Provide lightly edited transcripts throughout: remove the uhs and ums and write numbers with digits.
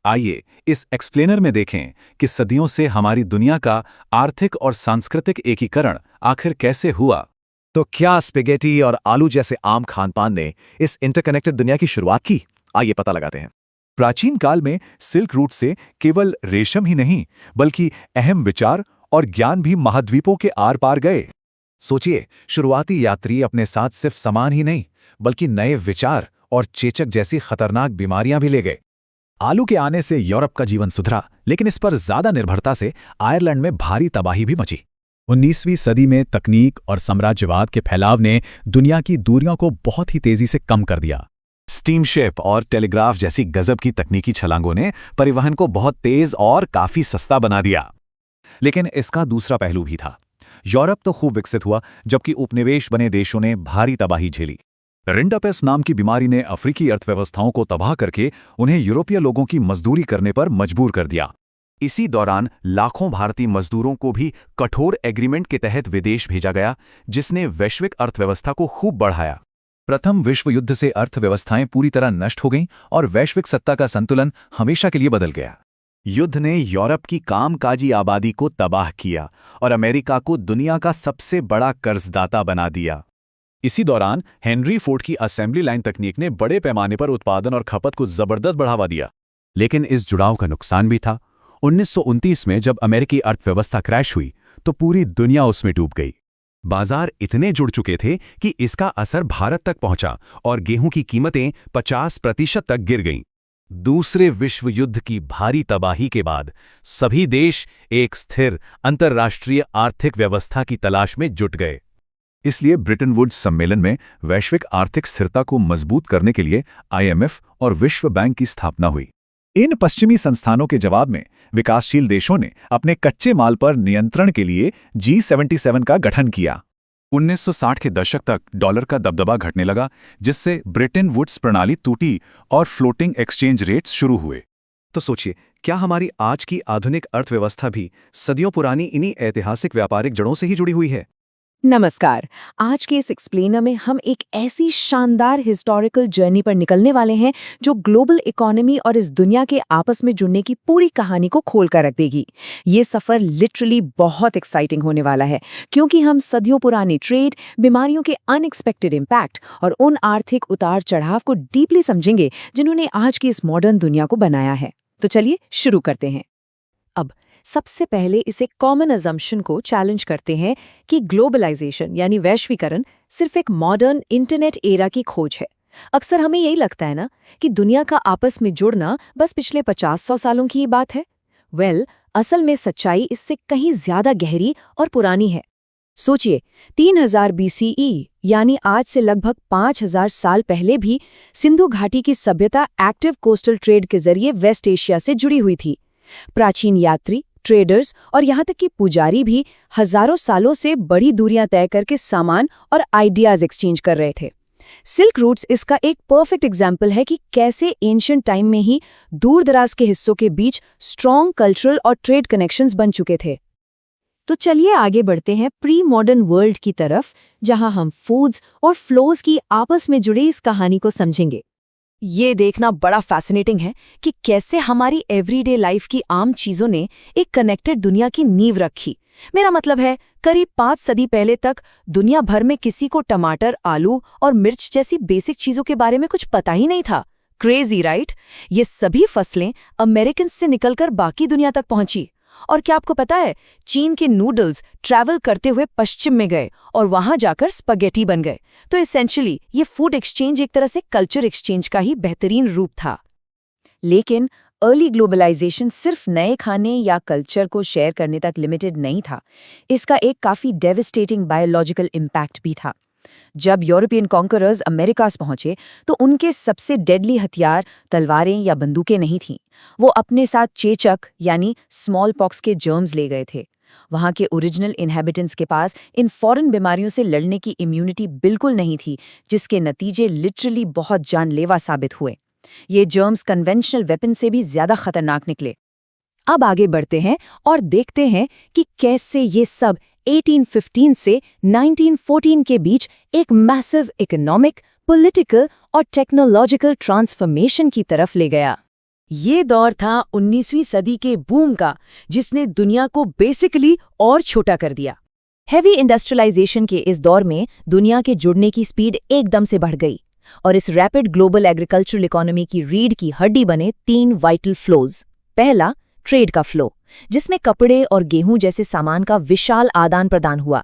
आइए इस एक्सप्लेनर में देखें कि सदियों से हमारी दुनिया का आर्थिक और सांस्कृतिक एकीकरण आखिर कैसे हुआ। तो क्या स्पेगेटी और आलू जैसे आम खानपान ने इस इंटरकनेक्टेड दुनिया की शुरुआत की? आइए पता लगाते हैं। प्राचीन काल में सिल्क रूट से केवल रेशम ही नहीं बल्कि अहम विचार और ज्ञान भी महाद्वीपों के आर पार गए। सोचिए, शुरुआती यात्री अपने साथ सिर्फ सामान ही नहीं बल्कि नए विचार और चेचक जैसी खतरनाक बीमारियां भी ले गए। आलू के आने से यूरोप का जीवन सुधरा, लेकिन इस पर ज्यादा निर्भरता से आयरलैंड में भारी तबाही भी मची। 19वीं सदी में तकनीक और साम्राज्यवाद के फैलाव ने दुनिया की दूरियों को बहुत ही तेजी से कम कर दिया। स्टीमशिप और टेलीग्राफ जैसी गजब की तकनीकी छलांगों ने परिवहन को बहुत तेज और काफी सस्ता बना दिया। लेकिन इसका दूसरा पहलू भी था। यूरोप तो खूब विकसित हुआ, जबकि उपनिवेश बने देशों ने भारी तबाही झेली। रिंडापेस्ट नाम की बीमारी ने अफ्रीकी अर्थव्यवस्थाओं को तबाह करके उन्हें यूरोपीय लोगों की मजदूरी करने पर मजबूर कर दिया। इसी दौरान लाखों भारतीय मजदूरों को भी कठोर एग्रीमेंट के तहत विदेश भेजा गया, जिसने वैश्विक अर्थव्यवस्था को खूब बढ़ाया। प्रथम विश्व युद्ध से अर्थव्यवस्थाएं पूरी तरह नष्ट हो गईं और वैश्विक सत्ता का संतुलन हमेशा के लिए बदल गया। युद्ध ने यूरोप की कामकाजी आबादी को तबाह किया और अमेरिका को दुनिया का सबसे बड़ा कर्जदाता बना दिया। इसी दौरान हेनरी फोर्ड की असेंबली लाइन तकनीक ने बड़े पैमाने पर उत्पादन और खपत को जबरदस्त बढ़ावा दिया। लेकिन इस जुड़ाव का नुकसान भी था। 1929 में जब अमेरिकी अर्थव्यवस्था क्रैश हुई तो पूरी दुनिया उसमें डूब गई। बाजार इतने जुड़ चुके थे कि इसका असर भारत तक पहुंचा और गेहूं की कीमतें 50% तक गिर गईं। दूसरे विश्व युद्ध की भारी तबाही के बाद सभी देश एक स्थिर अंतर्राष्ट्रीय आर्थिक व्यवस्था की तलाश में जुट गए। इसलिए ब्रिटन वुड्स सम्मेलन में वैश्विक आर्थिक स्थिरता को मजबूत करने के लिए IMF और विश्व बैंक की स्थापना हुई। इन पश्चिमी संस्थानों के जवाब में विकासशील देशों ने अपने कच्चे माल पर नियंत्रण के लिए G77 का गठन किया। 1960 के दशक तक डॉलर का दबदबा घटने लगा, जिससे ब्रिटन वुड्स प्रणाली टूटी और फ्लोटिंग एक्सचेंज रेट्स शुरू हुए। तो सोचिए, क्या हमारी आज की आधुनिक अर्थव्यवस्था भी सदियों पुरानी इन्हीं ऐतिहासिक व्यापारिक जड़ों से ही जुड़ी हुई है? नमस्कार। आज के इस एक्सप्लेनर में हम एक ऐसी शानदार हिस्टोरिकल जर्नी पर निकलने वाले हैं जो ग्लोबल इकोनॉमी और इस दुनिया के आपस में जुड़ने की पूरी कहानी को खोल कर रख देगी। ये सफर लिटरली बहुत एक्साइटिंग होने वाला है, क्योंकि हम सदियों पुराने ट्रेड, बीमारियों के अनएक्सपेक्टेड इम्पैक्ट और उन आर्थिक उतार चढ़ाव को डीपली समझेंगे जिन्होंने आज की इस मॉडर्न दुनिया को बनाया है। तो चलिए शुरू करते हैं। अब सबसे पहले इस एक कॉमन अजम्पशन को चैलेंज करते हैं कि ग्लोबलाइजेशन यानी वैश्वीकरण सिर्फ एक मॉडर्न इंटरनेट एरा की खोज है। अक्सर हमें यही लगता है ना कि दुनिया का आपस में जुड़ना बस पिछले 50-100 सालों की ही बात है। असल में सच्चाई इससे कहीं ज्यादा गहरी और पुरानी है। सोचिए, 3000 BCE यानी आज से लगभग 5000 साल पहले भी सिंधु घाटी की सभ्यता एक्टिव कोस्टल ट्रेड के जरिए वेस्ट एशिया से जुड़ी हुई थी। प्राचीन यात्री, ट्रेडर्स और यहाँ तक कि पुजारी भी हजारों सालों से बड़ी दूरियां तय करके सामान और आइडियाज एक्सचेंज कर रहे थे। सिल्क रूट्स इसका एक परफेक्ट एग्जाम्पल है कि कैसे एंशिएंट टाइम में ही दूर दराज के हिस्सों के बीच स्ट्रॉन्ग कल्चरल और ट्रेड कनेक्शंस बन चुके थे। तो चलिए आगे बढ़ते हैं प्री मॉडर्न वर्ल्ड की तरफ, जहां हम फूड्स और फ्लोज की आपस में जुड़ी इस कहानी को समझेंगे। ये देखना बड़ा फैसिनेटिंग है कि कैसे हमारी एवरीडे लाइफ की आम चीजों ने एक कनेक्टेड दुनिया की नींव रखी। मेरा मतलब है, करीब 5 सदी पहले तक दुनिया भर में किसी को टमाटर, आलू और मिर्च जैसी बेसिक चीजों के बारे में कुछ पता ही नहीं था। Crazy right? ये सभी फसलें अमेरिकन से निकलकर बाकी दुनिया तक पहुंची। और क्या आपको पता है, चीन के नूडल्स ट्रैवल करते हुए पश्चिम में गए और वहां जाकर स्पगेटी बन गए। तो एसेंशियली ये फूड एक्सचेंज एक तरह से कल्चर एक्सचेंज का ही बेहतरीन रूप था। लेकिन अर्ली ग्लोबलाइजेशन सिर्फ नए खाने या कल्चर को शेयर करने तक लिमिटेड नहीं था। इसका एक काफी डेविस्टेटिंग बायोलॉजिकल इम्पैक्ट भी था। जब यूरोपियन कॉन्करर्स अमेरिकास पहुंचे तो उनके सबसे डेडली हथियार तलवारें या बंदूकें नहीं थीं। वो अपने साथ चेचक यानी स्मॉल पॉक्स के जर्म्स ले गए थे। वहां के ओरिजिनल इनहैबिटेंट्स के पास इन फॉरेन बीमारियों से लड़ने की इम्यूनिटी बिल्कुल नहीं थी, जिसके नतीजे लिटरली बहुत जानलेवा साबित हुए। ये जर्म्स कन्वेंशनल वेपन से भी ज्यादा खतरनाक निकले। अब आगे बढ़ते हैं और देखते हैं कि कैसे ये सब 1815 से 1914 के बीच एक मैसिव इकोनॉमिक, पॉलिटिकल और टेक्नोलॉजिकल ट्रांसफॉर्मेशन की तरफ ले गया। ये दौर था 19वीं सदी के बूम का, जिसने दुनिया को बेसिकली और छोटा कर दिया। हैवी इंडस्ट्रियलाइजेशन के इस दौर में दुनिया के जुड़ने की स्पीड एकदम से बढ़ गई और इस रैपिड ग्लोबल एग्रीकल्चरल इकोनॉमी की रीढ़ की हड्डी बने 3 वाइटल फ्लोज। पहला, ट्रेड का फ्लो, जिसमें कपड़े और गेहूं जैसे सामान का विशाल आदान प्रदान हुआ।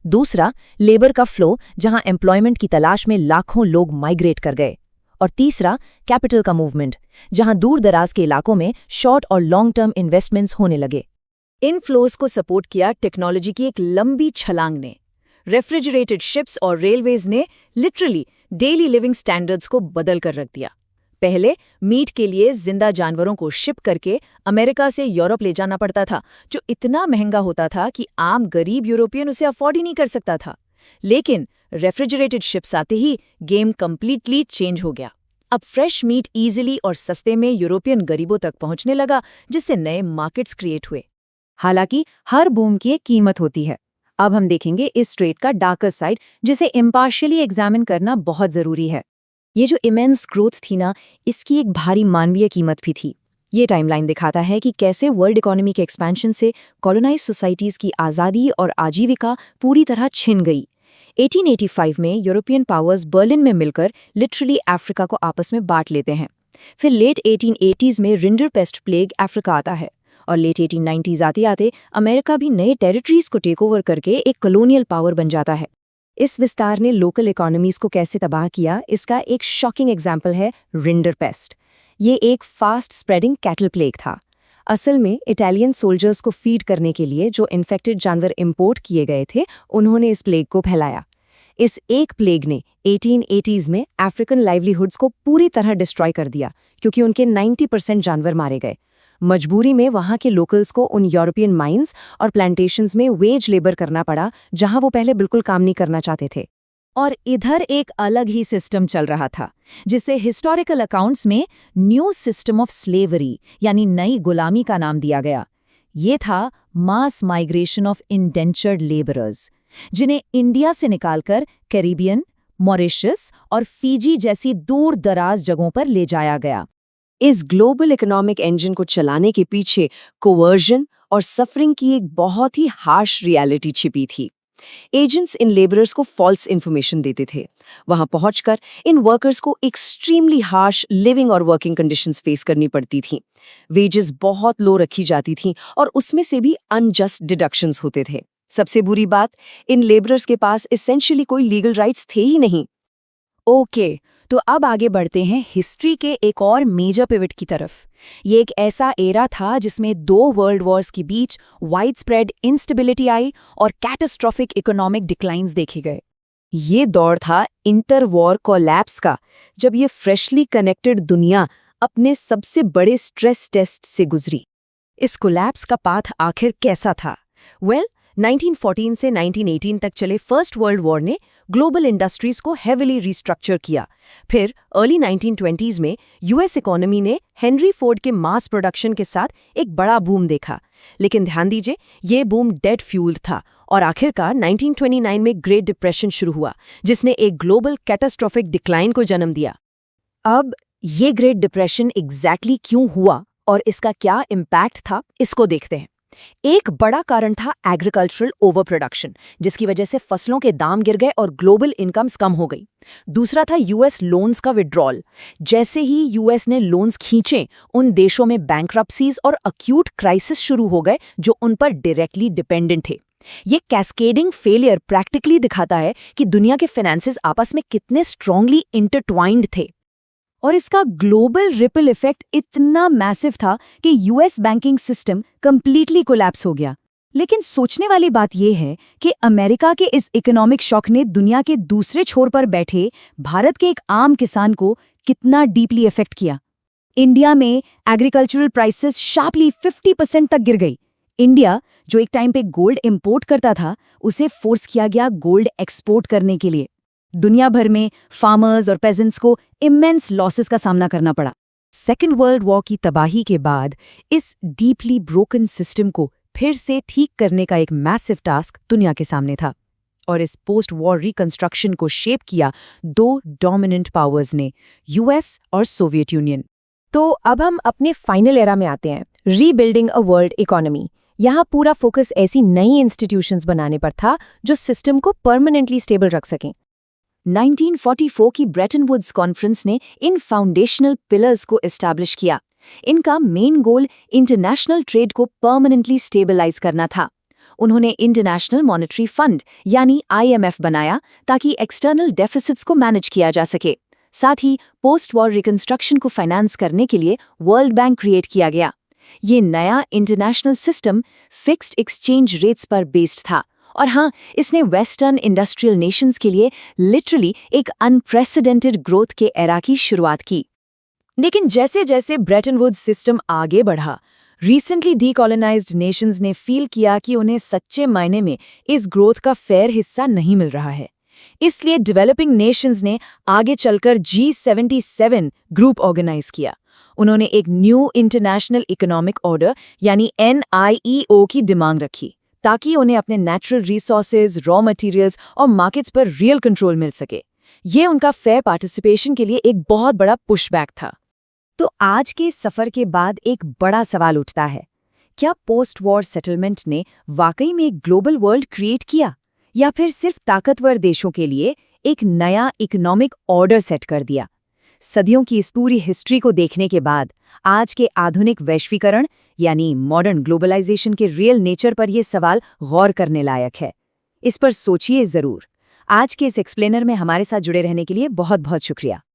दूसरा, लेबर का फ्लो, जहां एम्प्लॉयमेंट की तलाश में लाखों लोग माइग्रेट कर गए। और तीसरा, कैपिटल का मूवमेंट, जहां दूर दराज के इलाकों में शॉर्ट और लॉन्ग टर्म इन्वेस्टमेंट्स होने लगे। इन फ्लोज को सपोर्ट किया टेक्नोलॉजी की एक लंबी छलांग ने। रेफ्रिजरेटेड शिप्स और रेलवेज ने लिटरली डेली लिविंग स्टैंडर्ड्स को बदल कर रख दिया। पहले मीट के लिए जिंदा जानवरों को शिप करके अमेरिका से यूरोप ले जाना पड़ता था, जो इतना महंगा होता था कि आम गरीब यूरोपियन उसे अफोर्ड ही नहीं कर सकता था। लेकिन रेफ्रिजरेटेड शिप्स आते ही गेम कंप्लीटली चेंज हो गया। अब फ्रेश मीट इजीली और सस्ते में यूरोपियन गरीबों तक पहुंचने लगा, जिससे नए मार्केट्स क्रिएट हुए। हालांकि हर बूम की एक कीमत होती है। अब हम देखेंगे इस ट्रेड का डार्कर साइड, जिसे इम्पार्शियली एग्जामिन करना बहुत जरूरी है। ये जो इमेंस ग्रोथ थी ना, इसकी एक भारी मानवीय कीमत भी थी। ये टाइमलाइन दिखाता है कि कैसे वर्ल्ड इकोनॉमी के एक्सपेंशन से कॉलोनाइज सोसाइटीज की आज़ादी और आजीविका पूरी तरह छिन गई। 1885 में यूरोपियन पावर्स बर्लिन में मिलकर लिटरली अफ्रीका को आपस में बांट लेते हैं। फिर लेट 1880s में रिंडरपेस्ट प्लेग अफ्रीका आता है और लेट 1890s आते आते अमेरिका भी नए टेरिटरीज को टेक ओवर करके एक कॉलोनियल पावर बन जाता है। इस विस्तार ने लोकल इकोनॉमीज को कैसे तबाह किया, इसका एक शॉकिंग एग्जाम्पल है रिंडरपेस्ट। ये एक फास्ट स्प्रेडिंग कैटल प्लेग था। असल में इटालियन सोल्जर्स को फीड करने के लिए जो इन्फेक्टेड जानवर इंपोर्ट किए गए थे, उन्होंने इस प्लेग को फैलाया। इस एक प्लेग ने 1880s में अफ्रीकन लाइवलीहुड्स को पूरी तरह डिस्ट्रॉय कर दिया, क्योंकि उनके 90% जानवर मारे गए। मजबूरी में वहां के लोकल्स को उन यूरोपियन माइंस और प्लांटेशंस में वेज लेबर करना पड़ा, जहां वो पहले बिल्कुल काम नहीं करना चाहते थे। और इधर एक अलग ही सिस्टम चल रहा था, जिसे हिस्टोरिकल अकाउंट्स में न्यू सिस्टम ऑफ स्लेवरी यानी नई गुलामी का नाम दिया गया। ये था मास माइग्रेशन ऑफ इंडेंचर्ड लेबरर्स, जिन्हें इंडिया से निकालकर कैरिबियन, मॉरिशस और फीजी जैसी दूर दराज जगहों पर ले जाया गया। इस ग्लोबल इकोनॉमिक इंजन को चलाने के पीछे कोवर्जन और सफरिंग की एक बहुत ही हार्श रियलिटी छिपी थी। एजेंट्स इन लेबरर्स को फॉल्स इन्फॉर्मेशन देते थे। वहां पहुंचकर इन वर्कर्स को एक्सट्रीमली हार्श लिविंग और वर्किंग कंडीशंस फेस करनी पड़ती थीं। वेजेस बहुत लो रखी जाती थीं और उसमें से भी अनजस्ट डिडक्शंस होते थे। सबसे बुरी बात, इन लेबरर्स के पास एसेंशियली कोई लीगल राइट्स थे ही नहीं। ओके, तो अब आगे बढ़ते हैं हिस्ट्री के एक और मेजर पिवट की तरफ। ये एक ऐसा एरा था जिसमें 2 वर्ल्ड वॉर्स के बीच वाइड स्प्रेड इंस्टेबिलिटी आई और कैटास्ट्रोफिक इकोनॉमिक डिक्लाइंस देखे गए। ये दौर था इंटर वॉर कोलैप्स का, जब ये फ्रेशली कनेक्टेड दुनिया अपने सबसे बड़े स्ट्रेस टेस्ट से गुजरी। इस कोलैप्स का पाथ आखिर कैसा था? 1914 से 1918 तक चले फर्स्ट वर्ल्ड वॉर ने ग्लोबल इंडस्ट्रीज को हेविली रिस्ट्रक्चर किया। फिर अर्ली 1920s में यूएस इकोनॉमी ने हेनरी फोर्ड के मास प्रोडक्शन के साथ एक बड़ा बूम देखा। लेकिन ध्यान दीजिए, ये बूम डेड फ्यूल्ड था और आखिरकार 1929 में ग्रेट डिप्रेशन शुरू हुआ, जिसने एक ग्लोबल कैटास्ट्रोफिक डिक्लाइन को जन्म दिया। अब ये ग्रेट डिप्रेशन एग्जैक्टली क्यों हुआ और इसका क्या इम्पैक्ट था, इसको देखते हैं। एक बड़ा कारण था एग्रीकल्चरल ओवर प्रोडक्शन, जिसकी वजह से फसलों के दाम गिर गए और ग्लोबल इनकम्स कम हो गई। दूसरा था यूएस लोन्स का विड्रॉल। जैसे ही यूएस ने लोन्स खींचे, उन देशों में बैंक्रप्सीज और अक्यूट क्राइसिस शुरू हो गए जो उन पर डायरेक्टली डिपेंडेंट थे। ये कैस्केडिंग फेलियर प्रैक्टिकली दिखाता है कि दुनिया के फाइनेंसेस आपस में कितने स्ट्रांगली इंटरट्वाइंड थे। और इसका ग्लोबल रिपल इफेक्ट इतना मैसिव था कि US banking system completely collapse हो गया। लेकिन सोचने वाली बात यह है कि अमेरिका के इस इकोनॉमिक शॉक ने दुनिया के दूसरे छोर पर बैठे भारत के एक आम किसान को कितना डीपली इफेक्ट किया। इंडिया में एग्रीकल्चरल प्राइसेस शार्पली 50% तक गिर गई। इंडिया, जो एक टाइम पे गोल्ड इंपोर्ट करता था, उसे फोर्स किया गया गोल्ड एक्सपोर्ट करने के लिए। दुनिया भर में फार्मर्स और पेजेंट्स को इमेंस लॉसेस का सामना करना पड़ा। सेकेंड वर्ल्ड वॉर की तबाही के बाद इस डीपली ब्रोकन सिस्टम को फिर से ठीक करने का एक मैसिव टास्क दुनिया के सामने था। और इस पोस्ट वॉर रिकंस्ट्रक्शन को शेप किया 2 डोमिनेंट पावर्स ने, यूएस और सोवियत यूनियन। तो अब हम अपने फाइनल एरा में आते हैं, रीबिल्डिंग अ वर्ल्ड इकोनॉमी। यहाँ पूरा फोकस ऐसी नई इंस्टीट्यूशंस बनाने पर था जो सिस्टम को परमानेंटली स्टेबल रख सकें। 1944 की ब्रेटन वुड्स कॉन्फ्रेंस ने इन फाउंडेशनल पिलर्स को एस्टैब्लिश किया। इनका मेन गोल इंटरनेशनल ट्रेड को परमानेंटली स्टेबलाइज करना था। उन्होंने इंटरनेशनल मॉनेटरी फंड यानी IMF बनाया ताकि एक्सटर्नल डेफिसिट्स को मैनेज किया जा सके। साथ ही पोस्ट वॉर रिकंस्ट्रक्शन को फाइनेंस करने के लिए वर्ल्ड बैंक क्रिएट किया गया। ये नया international system fixed exchange rates पर बेस्ड था और हाँ, इसने वेस्टर्न इंडस्ट्रियल नेशंस के लिए लिटरली एक अनप्रेसिडेंटेड ग्रोथ के एरा की शुरुआत की। लेकिन जैसे जैसे ब्रेटन वुड्स सिस्टम आगे बढ़ा, रिसेंटली डीकॉलोनाइज्ड नेशंस ने फील किया कि उन्हें सच्चे मायने में इस ग्रोथ का फेयर हिस्सा नहीं मिल रहा है। इसलिए डेवलपिंग नेशंस ने आगे चलकर G77 ग्रुप ऑर्गेनाइज किया। उन्होंने एक न्यू इंटरनेशनल इकोनॉमिक ऑर्डर यानी NIEO की डिमांड रखी ताकि उन्हें अपने नेचुरल रिसोर्सेज, रॉ मटेरियल्स और मार्केट्स पर रियल कंट्रोल मिल सके। ये उनका फेयर पार्टिसिपेशन के लिए एक बहुत बड़ा पुशबैक था। तो आज के सफर के बाद एक बड़ा सवाल उठता है, क्या पोस्ट वॉर सेटलमेंट ने वाकई में एक ग्लोबल वर्ल्ड क्रिएट किया या फिर सिर्फ ताकतवर देशों के लिए एक नया इकोनॉमिक ऑर्डर सेट कर दिया? सदियों की इस पूरी हिस्ट्री को देखने के बाद आज के आधुनिक वैश्वीकरण यानी मॉडर्न ग्लोबलाइजेशन के रियल नेचर पर यह सवाल गौर करने लायक है। इस पर सोचिए जरूर। आज के इस एक्सप्लेनर में हमारे साथ जुड़े रहने के लिए बहुत बहुत शुक्रिया।